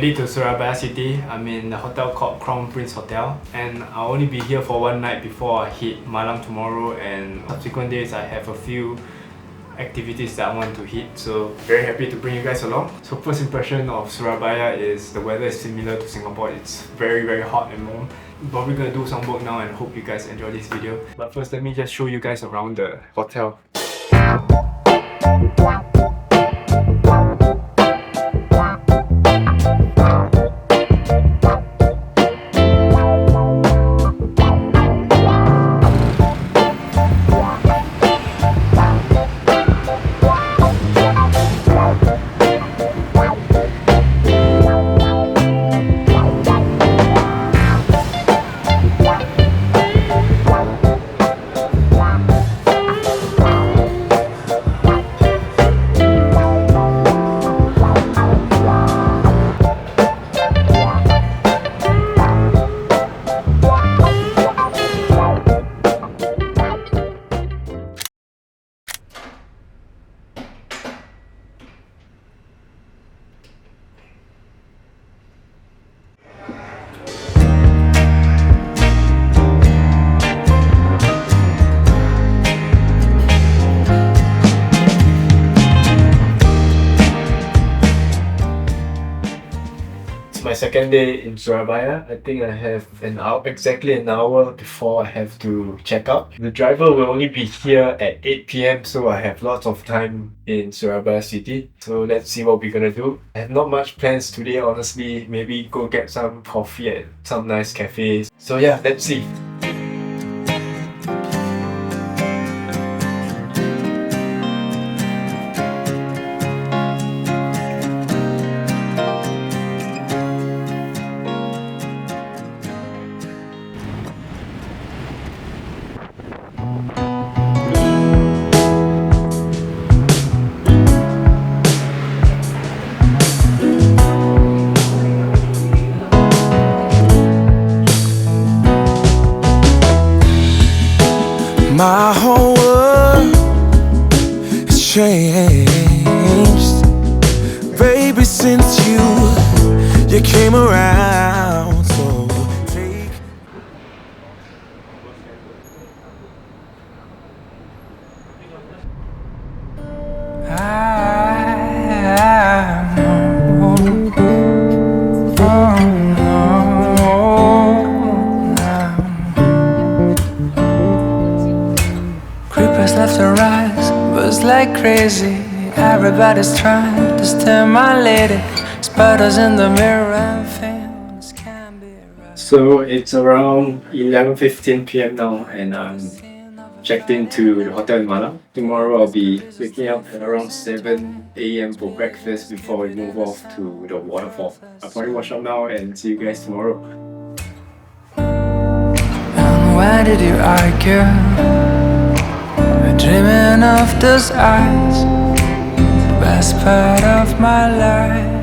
made it to Surabaya city. I'm in a hotel called Crown Prince Hotel, and I'll only be here for one night before I hit Malang tomorrow, and subsequent days I have a few activities that I want to hit, so very happy to bring you guys along. So first impression of Surabaya is the weather is similar to Singapore. It's very hot and warm. I'm probably gonna do some work now and hope you guys enjoy this video. But first, let me just show you guys around the hotel. My second day in Surabaya. I think I have exactly an hour before I have to check out. The driver will only be here at 8 p.m, so I have lots of time in Surabaya city. So let's see what we're gonna do. I have not much plans today, honestly. Maybe go get some coffee at some nice cafes. So yeah, let's see. My whole world has changed, baby, since you came around. So take left to rise, buzz like crazy. Everybody's trying to steal my lady. Spiders in the mirror and things can be right. So it's around 11:15 p.m. now, and I'm checked into the hotel in Malang. Tomorrow I'll be waking up at around 7 a.m. for breakfast before we move off to the waterfall. I'll probably wash up now and see you guys tomorrow. And why did you argue? Dreaming of those eyes, the best part of my life.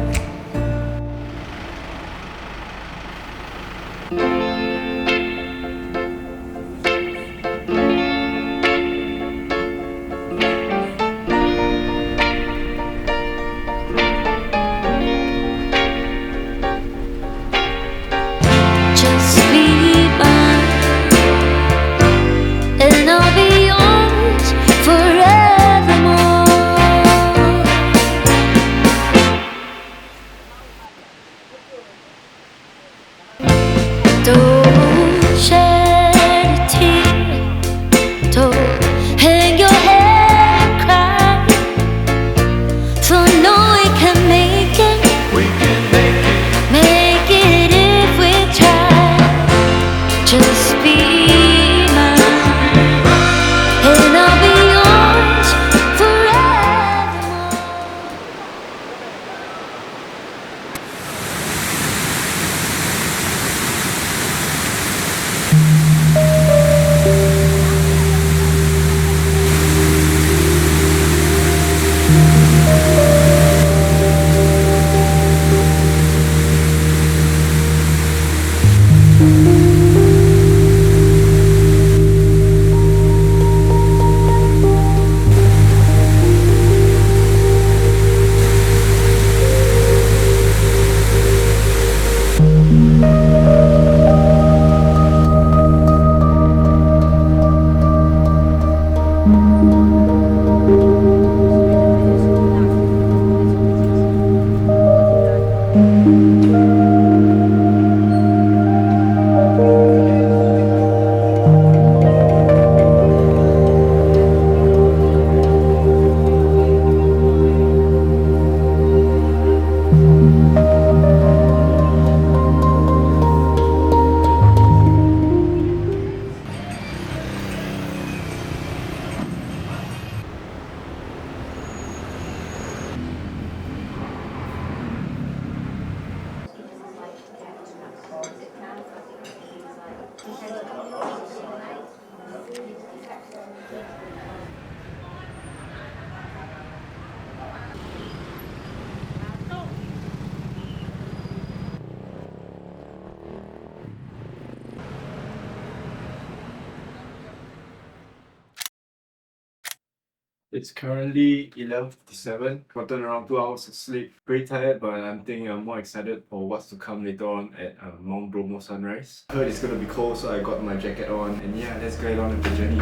It's currently 11:57. Gotten around 2 hours of sleep. Pretty tired, but I'm thinking I'm more excited for what's to come later on at Mount Bromo sunrise. I heard it's gonna be cold, so I got my jacket on. And yeah, let's get on with the journey.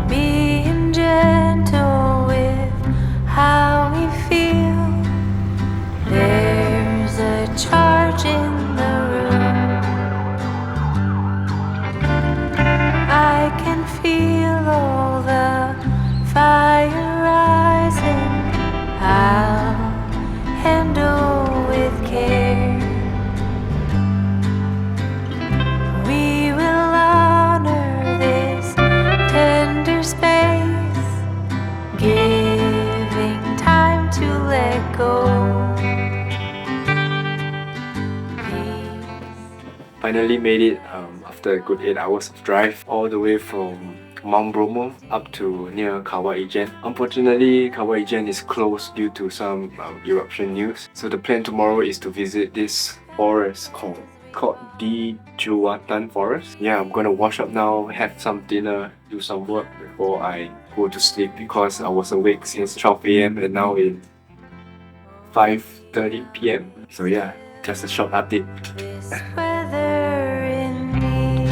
Being gentle with how we feel. There's a charge in the room. I can feel all the fire rising. I'll handle with care. We will honor this tender space, giving time to let go. Finally made it after a good 8 hours of drive all the way from Mount Bromo up to near Kawah Ijen. Unfortunately, Kawah Ijen is closed due to some eruption news. So the plan tomorrow is to visit this forest called Djawatan Forest. Yeah, I'm gonna wash up now, have some dinner, do some work before I go to sleep because I was awake since 12 AM and now it's 5:30 PM. So yeah, just a short update. This weather in me.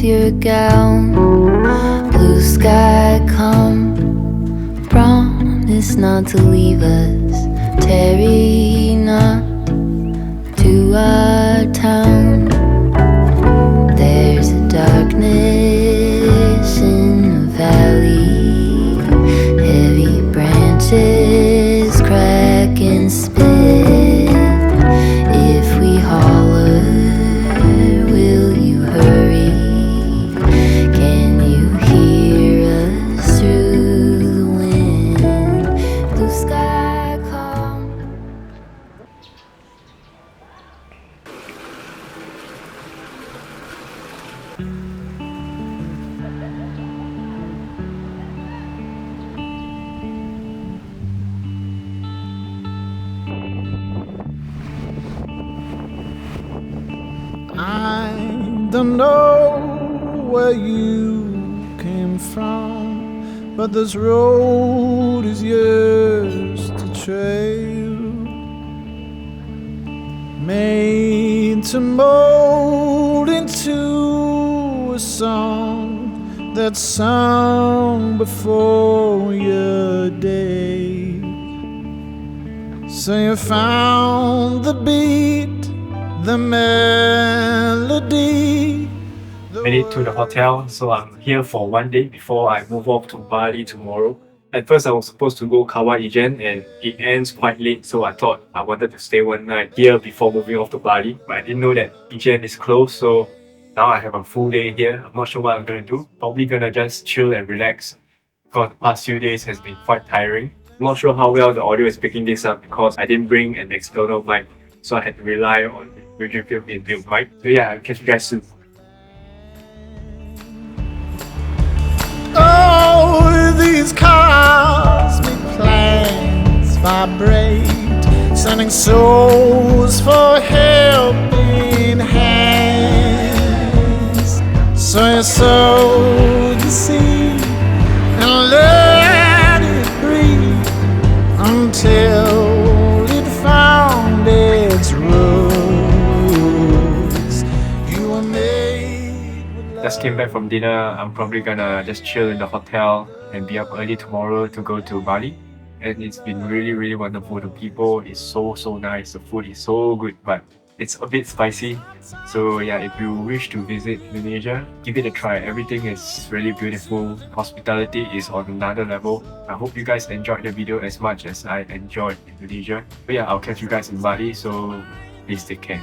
your gown. Blue sky come, promise not to leave us. Tarry not to our town. There's a darkness in the valley, heavy branches crack and split. If we holler, will you hurry? Can you hear us through the wind? Blue sky calm. I don't know where you came from, but this road is yours to trail, made to mold into a song that's sung before your day. So you found the beat, the melody. Made it to the hotel, so I'm here for one day before I move off to Bali tomorrow. At first I was supposed to go Kawah Ijen and it ends quite late, so I thought I wanted to stay one night here before moving off to Bali, but I didn't know that Ijen is closed, so now I have a full day here. I'm not sure what I'm gonna do. Probably gonna just chill and relax because the past few days has been quite tiring. I'm not sure how well the audio is picking this up because I didn't bring an external mic, so I had to rely on the Fujifilm inbuilt mic. So yeah, I'll catch you guys soon. Oh, these cosmic plans vibrate, sending souls for helping hands. So you sow the seed and let it breathe until it found its roots. You were made with love. Just came back from dinner. I'm probably gonna just chill in the hotel and be up early tomorrow to go to Bali. And it's been really wonderful. The people is so nice. The food is so good, but it's a bit spicy. So yeah, if you wish to visit Indonesia, give it a try. Everything is really beautiful. Hospitality is on another level. I hope you guys enjoyed the video as much as I enjoyed Indonesia. But yeah, I'll catch you guys in Bali, so please take care.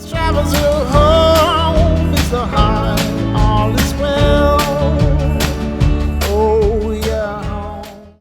Travels you home is the heart.